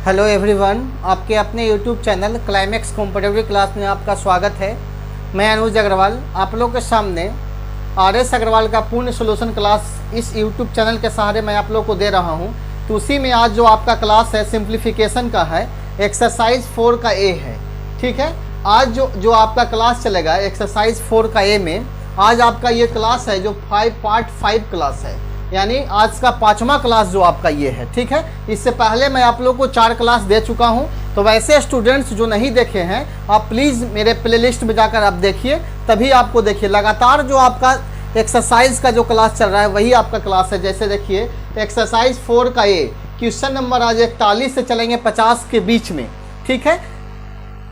Hello everyone, आपके अपने YouTube channel climax competitive class में आपका स्वागत है। मैं अनुज अग्रवाल आप लोगों के सामने आर.एस. अग्रवाल का पूर्ण सॉल्यूशन क्लास इस यूट्यूब चैनल के सहारे मैं आप लोगों को दे रहा हूं। तो उसी में आज जो आपका क्लास है सिंप्लीफिकेशन का है, एक्सरसाइज 4 का ए है। ठीक है, आज जो आपका क्लास चलेगा एक्सरसाइज 4 का ए में आज आपका ये क्लास है जो पार्ट 5 क्लास है, यानी आज का 5वां क्लास जो आपका ये है। ठीक है, इससे पहले मैं आप लोगों को 4 क्लास दे चुका हूं। तो वैसे स्टूडेंट्स जो नहीं देखे हैं आप प्लीज़ मेरे प्लेलिस्ट में जाकर आप देखिए, तभी आपको देखिए लगातार जो आपका एक्सरसाइज का जो क्लास चल रहा है वही आपका क्लास है। जैसे देखिए एक्सरसाइज 4 का ए क्वेश्चन नंबर आज 41 से चलेंगे 50 के बीच में। ठीक है,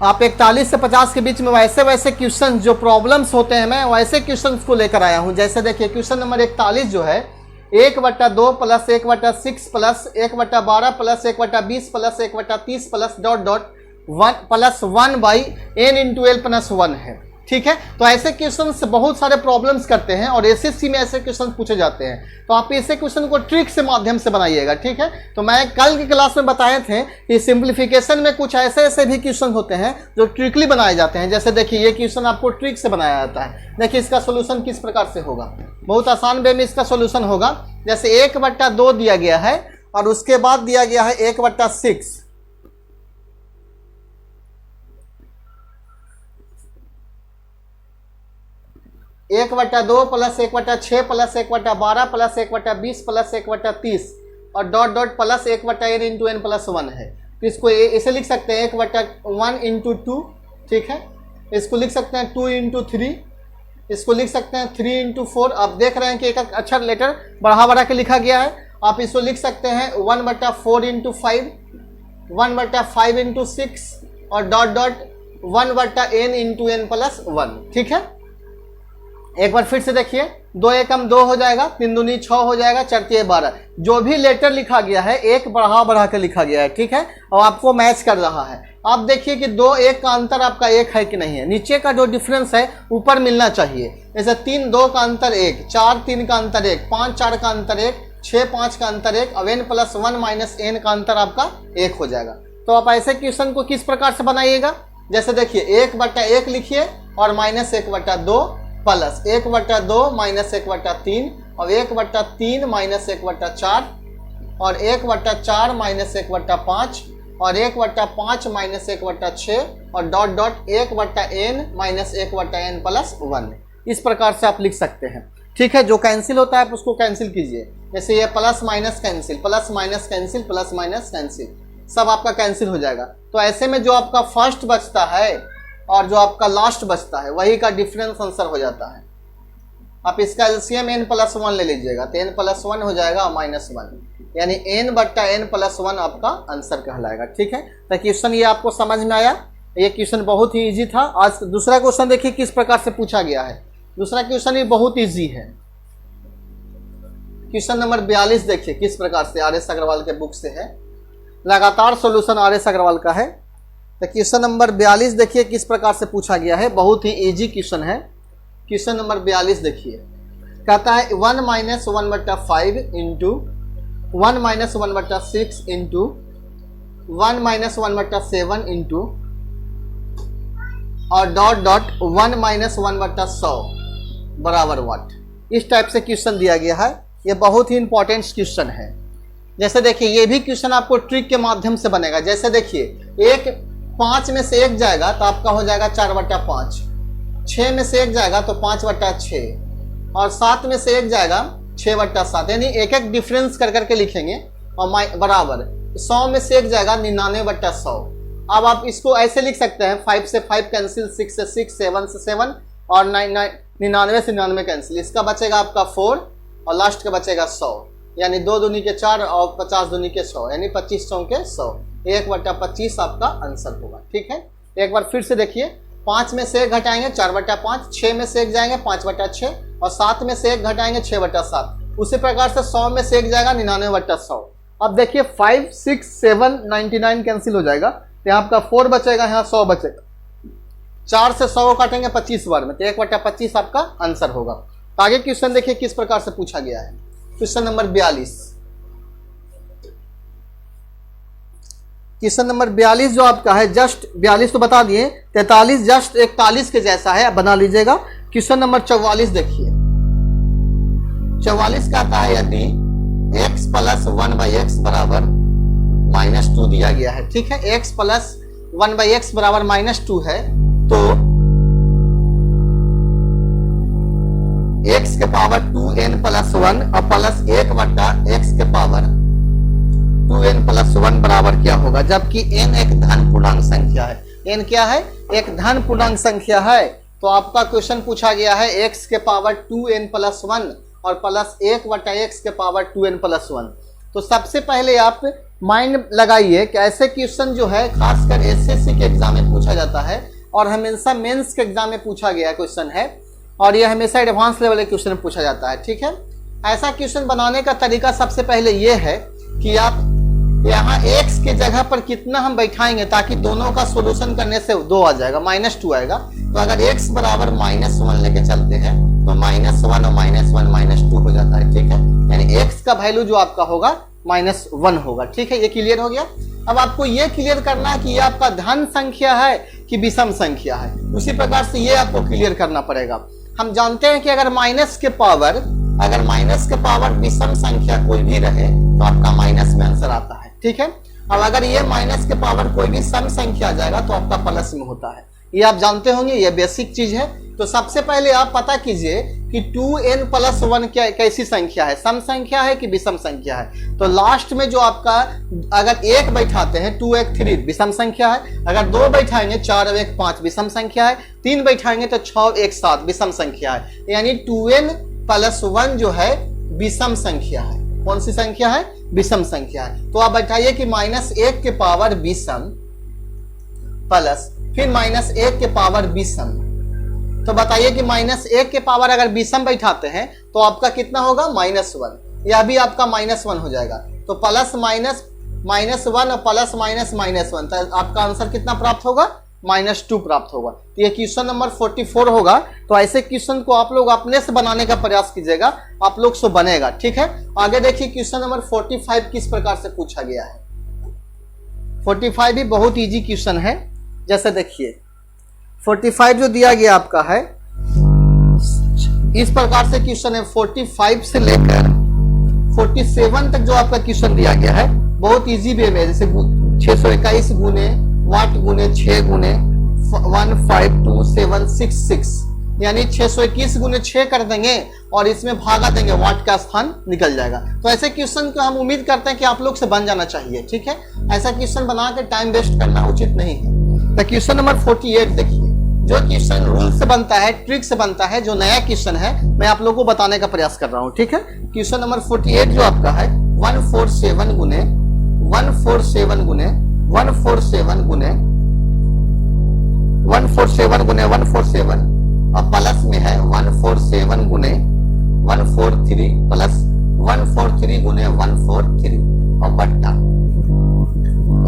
आप 41 से 50 के बीच में वैसे क्वेश्चन जो प्रॉब्लम्स होते हैं मैं वैसे क्वेश्चन को लेकर आया हूँ। जैसे देखिए क्वेश्चन नंबर 41 जो है 1/2 plus 1/6 plus 1/12 plus 1/20 plus 1/30 plus .1 plus 1/n into L plus 1 है। ठीक है, तो ऐसे क्वेश्चन से बहुत सारे प्रॉब्लम्स करते हैं और एसएससी में ऐसे क्वेश्चन पूछे जाते हैं। तो आप ऐसे क्वेश्चन को ट्रिक से माध्यम से बनाइएगा। ठीक है, तो मैं कल की क्लास में बताए थे कि सिंप्लीफिकेशन में कुछ ऐसे भी क्वेश्चन होते हैं जो ट्रिकली बनाए जाते हैं। जैसे देखिए ये क्वेश्चन आपको ट्रिक से बनाया जाता है। देखिए इसका सोल्यूशन किस प्रकार से होगा, बहुत आसान वे में इसका सोल्यूशन होगा। जैसे 1/2 दिया गया है और उसके बाद दिया गया है 1/6। 1/2 प्लस 1/6 प्लस 1/12 प्लस 1/20 प्लस 1/30 और dot plus 1/n into n plus 1 है। तो इसको ऐसे लिख सकते हैं 1/1 इंटू 2। ठीक है, इसको लिख सकते हैं 2 इंटू 3, इसको लिख सकते हैं 3 इंटू 4। आप देख रहे हैं कि एक अक्षर लेटर बढ़ा के लिखा गया है। आप इसको लिख सकते हैं 1/4 इंटू 5, 1/5 इंटू 6 और dot 1/n into n plus 1। ठीक है, एक बार फिर से देखिए 2 एकम 2 हो जाएगा, 3 दूनी 6 हो जाएगा, 4 तिये 12। जो भी लेटर लिखा गया है एक बढ़ा के लिखा गया है। ठीक है, और आपको मैच कर रहा है। आप देखिए कि 2 1 का अंतर आपका 1 है कि नहीं है, नीचे का जो डिफरेंस है ऊपर मिलना चाहिए। जैसे 3 2 का अंतर 1, 4 3 का अंतर 1, 5 4 का अंतर 1, 6 5 का अंतर 1, अब n प्लस 1 माइनस n का अंतर आपका 1 हो जाएगा। तो आप ऐसे क्वेश्चन को किस प्रकार से बनाइएगा, जैसे देखिए 1/1 लिखिए और माइनस 1/2 प्लस 1/2 माइनस 1/3 और 1/3 माइनस 1/4 और 1/4 माइनस 1/5 और 1/5 माइनस 1/6 और dot 1/n minus 1/n plus 1। इस प्रकार से आप लिख सकते हैं। ठीक है, जो कैंसिल होता है आप उसको कैंसिल कीजिए। जैसे ये plus minus cancel, plus minus cancel, plus minus cancel, सब आपका कैंसिल हो जाएगा। तो ऐसे में जो आपका फर्स्ट बचता है और जो आपका लास्ट बचता है वही का डिफरेंस आंसर हो जाता है। आप इसका एलसीएम n प्लस 1 ले लीजिएगा तो n प्लस 1 हो जाएगा और माइनस 1, यानी n/n प्लस 1 आपका आंसर कहलाएगा। ठीक है, तो क्वेश्चन ये आपको समझ में आया। ये क्वेश्चन बहुत ही इजी था। आज दूसरा क्वेश्चन देखिए किस प्रकार से पूछा गया है। दूसरा क्वेश्चन ये बहुत इजी है। क्वेश्चन नंबर 42 देखिए किस प्रकार से आर.एस. अग्रवाल के बुक से है। लगातार सोल्यूशन आर.एस. अग्रवाल का है। तो क्वेश्चन नंबर 42 देखिए किस प्रकार से पूछा गया है, बहुत ही इजी क्वेश्चन है। क्वेश्चन नंबर 42 देखिए, कहता है 1 minus 1/5 into 1 minus 1/6 into 1 minus 1/7 into और डॉट 1 माइनस 1/100 बराबर वाट। इस टाइप से क्वेश्चन दिया गया है। ये बहुत ही इंपॉर्टेंट क्वेश्चन है। जैसे देखिए ये भी क्वेश्चन आपको ट्रिक के माध्यम से बनेगा। जैसे देखिए 5 में से 1 जाएगा तो आपका हो जाएगा 4/5, 6 में से 1 जाएगा तो 5/6 और 7 में से 1 जाएगा 6/7, यानी एक एक डिफरेंस कर लिखेंगे और बराबर 100 में से 1 जाएगा 99/100। अब आप इसको ऐसे लिख सकते हैं 5 से 5 कैंसिल, 6 से 6, 7 से 7 और 99 से 99 कैंसिल। इसका बचेगा आपका 4 और लास्ट का बचेगा 100, यानी 2 दूनी के 4 और 50 दूनी के 100, यानी 25 चौके 100। 1/25 आपका आंसर होगा। ठीक है, एक बार फिर से देखिए 5 में से 1 घटाएंगे 4/5, 6 में से 1 जाएंगे 5/6 और 7 में से 1 घटाएंगे 6/7। उसी प्रकार से 100 में से 1 जाएगा 99/100। अब देखिए 5 6 7 99 कैंसिल हो जाएगा तो यहाँ आपका 4 बचेगा, यहाँ 100 बचेगा। 4 से 100 काटेंगे 25 बार में तो 1/25 आपका आंसर होगा। आगे क्वेश्चन देखिए किस प्रकार से पूछा गया है। क्वेश्चन नंबर 42 क्वेश्चन नंबर 42 जो आपका है, जस्ट 42 तो बता दिए, 43 जस्ट 41 के जैसा है, बना लीजिएगा। क्वेश्चन नंबर 44 देखिए, 44 का आता है यदि x प्लस 1/x बराबर -2 दिया गया है, ठीक है। x प्लस 1/x बराबर -2 है, तो x के पावर 2n प्लस 1 और प्लस 1/x के पावर 2n प्लस 1 बराबर क्या होगा, जबकि n एक धन पूर्णांक संख्या है। n क्या है, एक धन पूर्णांक संख्या है। तो आपका क्वेश्चन पूछा गया है x के पावर 2n प्लस 1 और प्लस 1/x के पावर 2n प्लस 1। तो सबसे पहले आप माइंड लगाइए कि ऐसे क्वेश्चन जो है खासकर एसएससी के एग्जाम में पूछा जाता है और हमेशा मेंस के एग्जाम में पूछा गया क्वेश्चन है, और यह हमेशा एडवांस लेवल के क्वेश्चन में पूछा जाता है, ठीक है। ऐसा क्वेश्चन बनाने का तरीका सबसे पहले ये है कि आप यहाँ x के जगह पर कितना हम बैठाएंगे ताकि दोनों का सोल्यूशन करने से 2 आ जाएगा, -2 आएगा। तो अगर x बराबर -1 लेके चलते हैं तो -1 और -1 -2 हो जाता है, ठीक है। यानी x का वैल्यू जो आपका होगा -1 होगा, ठीक है। ये क्लियर हो गया। अब आपको ये क्लियर करना है कि ये आपका धन संख्या है कि विषम संख्या है। उसी प्रकार से ये आपको क्लियर करना पड़ेगा। हम जानते हैं कि अगर माइनस के पावर विषम संख्या कोई भी रहे तो आपका माइनस में आंसर आता है, ठीक है। अब अगर ये माइनस के पावर कोई भी सम संख्या आ जाएगा तो आपका प्लस में होता है। ये आप जानते होंगे, ये बेसिक चीज है। तो सबसे पहले आप पता कीजिए कि 2n प्लस 1 क्या कैसी संख्या है, सम संख्या है कि विषम संख्या है। तो लास्ट में जो आपका अगर 1 बैठाते हैं 2 1 3 विषम संख्या है, अगर 2 बैठाएंगे 4 और 1 5 विषम संख्या है, 3 बैठाएंगे तो 6 और 1 7 विषम संख्या है। यानी 2n प्लस 1 जो है विषम संख्या है। कौन सी संख्या है, विषम संख्या है। तो आप बैठाइए कि -1 के पावर विषम प्लस फिर -1 के पावर विषम। तो बताइए कि -1 के पावर अगर विषम बैठाते हैं तो आपका कितना होगा, -1। यह भी आपका -1 हो जाएगा। तो प्लस माइनस -1 और प्लस माइनस -1, तो आपका आंसर कितना प्राप्त होगा, -2 प्राप्त होगा। तो ये क्वेश्चन नंबर 44 होगा। तो ऐसे क्वेश्चन को आप लोग अपने से बनाने का प्रयास कीजिएगा, आप लोग से बनेगा, ठीक है। आगे देखिए क्वेश्चन नंबर 45 किस प्रकार से पूछा गया है। 45 भी बहुत इजी क्वेश्चन है। जैसे देखिए 45 जो दिया गया आपका है इस प्रकार से क्वेश्चन है। 45 से लेकर 47 तक जो आपका क्वेश्चन दिया गया है बहुत इजी वे में, जैसे 621 गुने वाट गुने 6 गुने 152,766, यानी 621 गुने 6 कर देंगे और इसमें भागा देंगे, वाट का स्थान निकल जाएगा। तो ऐसे क्वेश्चन को हम उम्मीद करते हैं कि आप लोग से बन जाना चाहिए, ठीक है। ऐसा क्वेश्चन बना के टाइम वेस्ट करना उचित नहीं है। तो क्वेश्चन नंबर 48 देखिए, जो क्वेश्चन रूल से बनता है, ट्रिक से बनता है, जो नया क्वेश्चन है मैं आप लोगों को बताने का प्रयास कर रहा हूँ, ठीक है। क्वेश्चन नंबर 48 जो आपका है 147 गुने 147 गुने 147 गुने 147 गुने 147 और प्लस में है 147 गुने 143 प्लस 143 गुने 143 और बट्टा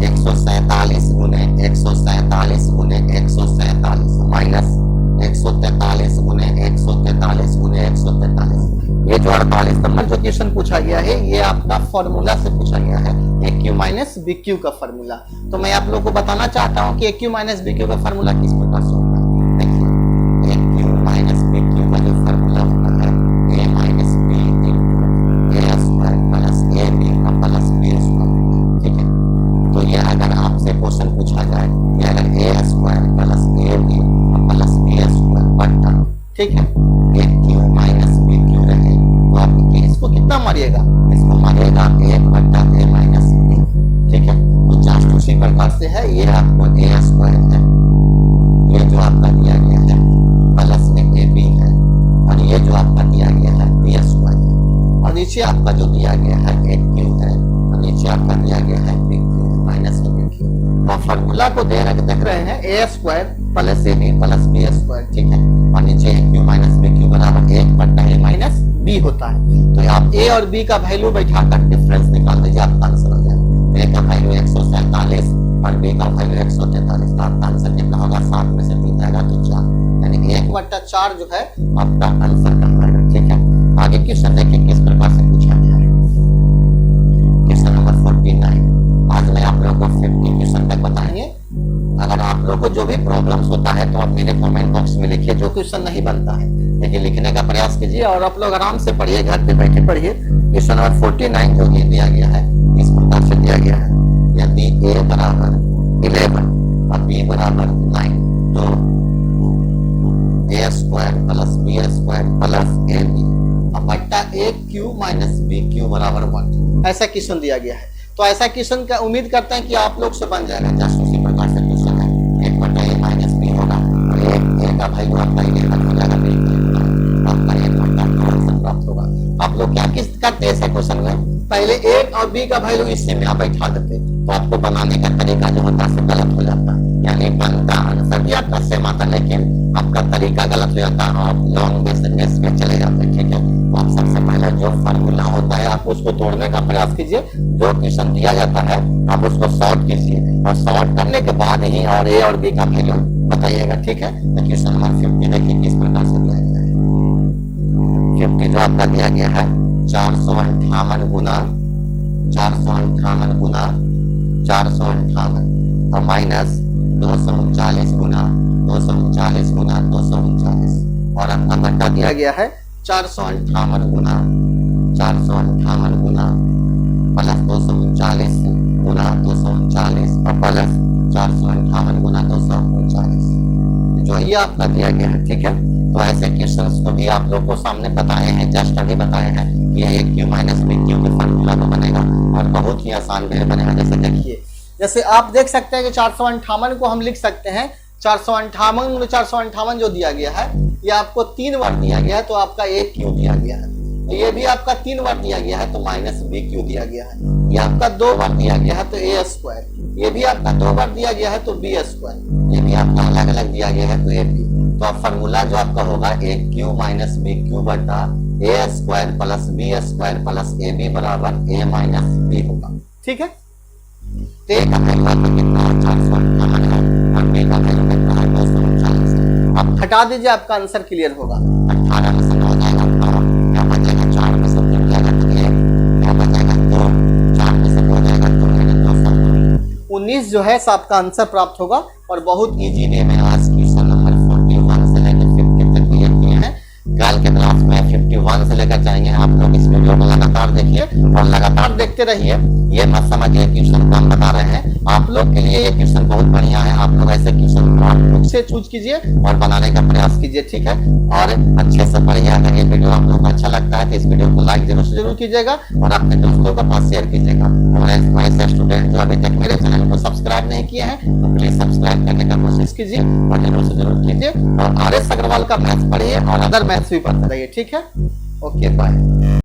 147 गुने 147 गुने 147 माइनस 143 गुने 143 गुने 143। ये जो 48 नंबर जो क्वेश्चन पूछा गया है ये आपका फॉर्मूला से पूछा गया है, AQ माइनस BQ का फॉर्मूला। तो मैं आप लोगों को बताना चाहता हूं कि AQ माइनस BQ का फॉर्मूला किस प्रकार से होता है। देखिए AQ माइनस BQ का जो फॉर्मूला होता है A minus B into A square plus AB का प्लस B स्क्वायर, ठीक है। तो ये अगर आपसे क्वेश्चन पूछा जाए कि अगर A square plus AB plus B square बट्टा, ठीक है, AQ माइनस BQ रहे तो आप इसको कितना मारिएगा, इसको मारिएगा 1/A माइनस B, ठीक है। तो जस्ट उसी प्रकार से है, ये आपको A स्क्वायर है, ये जो आपका दिया गया है प्लस में AB है और ये जो आपका दिया गया है B स्क्वायर है और नीचे आपका जो दिया गया है AQ है और नीचे आपका दिया गया है BQ माइनस में BQ। तो फॉर्मूला को देख रहे हैं A square plus AB plus B square, ठीक है, और नीचे AQ माइनस BQ बराबर 1/A माइनस B होता है। तो आप A और B का वैल्यू बैठाकर डिफरेंस निकाल दीजिए, आपका आंसर हो जाएगा। A का वैल्यू 147 और B का वैल्यू 143, तो आपका आंसर कितना होगा, 7 में से 3 जाएगा तो 4, यानी 1/4 जो है आपका आंसर कहलाएगा, ठीक है। आगे क्वेश्चन देखिए किस प्रकार से पूछा गया है। क्वेश्चन नंबर 49 आज आज मैं आप लोगों को 50 क्वेश्चन तक बताएंगे। अगर आप लोगों को जो भी प्रॉब्लम्स होता है तो आप मेरे कमेंट बॉक्स में लिखिए, जो क्वेश्चन नहीं बनता है लेकिन लिखने का प्रयास कीजिए और आप लोग आराम से पढ़िए, घर पे बैठे पढ़िए। क्वेश्चन नंबर 49 जो ये दिया गया है इस प्रकार से दिया गया है, यदि a बराबर 11 और b बराबर 9 तो a square plus b square plus ab बट्टा a Q minus b Q बराबर 1, ऐसा क्वेश्चन दिया गया है। तो ऐसा क्वेश्चन का उम्मीद करते हैं कि आप लोग से बन जाएगा। जस्ट उसी प्रकार से क्वेश्चन है, 1 बट्टा a माइनस b होगा और a का वैल्यू आपका 11 हो जाएगा, b आपका 1 बट्टा 2 आंसर प्राप्त होगा। आप लोग क्या करते हैं ऐसे क्वेश्चन में, पहले a और b का वैल्यू इसी में आप बैठा देते तो आपको बनाने का तरीका जो होता है गलत हो जाता, यानी बनता आंसर भी आपका सेम आता लेकिन आपका तरीका गलत हो जाता है, आप लॉन्ग बेस में चले जाते हैं। ठीक है, तो आप सबसे पहले जो फार्मूला होता है आप उसको तोड़ने का प्रयास कीजिए। जो क्वेश्चन दिया जाता है आप उसको सॉल्व कीजिए और सॉल्व करने के बाद ही और a और b का वैल्यू बताइएगा। ठीक है, तो क्वेश्चन नंबर 50 देखिए किस प्रकार से दिया गया है। 50 जो आपका दिया गया है 458 गुना 458 गुना 458 और माइनस 239 गुना 239 गुना 239 और अपना बट्टा दिया गया है 458 गुना 458 गुना प्लस 239 गुना 239 और प्लस 458 गुना 239 जो ये आपका दिया गया है। ठीक है, तो ऐसे क्वेश्चंस को भी आप लोग को सामने बताए हैं, जस्ट अभी बताए हैं कि ये क्यू माइनस बी क्यू के फार्मूला तो बनेगा और बहुत ही आसान वे बनेगा। जैसे देखिए, जैसे आप देख सकते हैं कि 458 को हम लिख सकते हैं 458 जो दिया गया है ये आपको 3 बार दिया गया है तो आपका a क्यू दिया गया है, तो ये भी आपका 3 बार दिया गया है तो माइनस b क्यू दिया गया है, ये आपका 2 बार दिया गया है तो a स्क्वायर, ये भी आपका 2 बार दिया गया है तो b स्क्वायर, ये भी आपका अलग अलग दिया गया है तो ab। तो अब फार्मूला जो आपका होगा a Q minus b Q बटा a square plus b square plus ab बराबर a माइनस b होगा। ठीक है, a का वैल्यू आपका कितना है 458 है और b का वैल्यू कितना है 239 है। आप हटा दीजिए, आपका आंसर क्लियर होगा। 18 में से 9 जाएगा 9, यहाँ बचेगा 4 में से 3 जाएगा तो 1, यहाँ बचेगा 2, 4 में से 2 जाएगा तो 19 जो है आपका आंसर प्राप्त होगा। और बहुत इजी वे में आज क्वेश्चन नंबर 41 से लेकर 50 तक क्लियर किए हैं। कल के क्लास में 51 से लेकर जाएंगे। आप लोग इस वीडियो को लगातार देखिए और लगातार देखते रहिए। ये मत समझिए क्वेश्चन कम बता रहे हैं, आप लोग के लिए ये क्वेश्चन बहुत बढ़िया है। आप लोग ऐसे क्वेश्चन खुद से चूज कीजिए और बनाने का प्रयास कीजिए। ठीक है, और अच्छे से पढ़िए। अगर ये वीडियो आप लोग को अच्छा लगता है तो इस वीडियो को लाइक जरूर कीजिएगा और अपने दोस्तों के पास शेयर कीजिएगा। और ऐसे स्टूडेंट जो अभी तक मेरे चैनल को सब्सक्राइब नहीं किए हैं तो प्लीज सब्सक्राइब करने का कोशिश कीजिए और जरूर कीजिए। और RS अग्रवाल का मैथ्स पढ़िए और अदर मैथ्स भी पढ़ते रहिए। ठीक है, ओके बाय।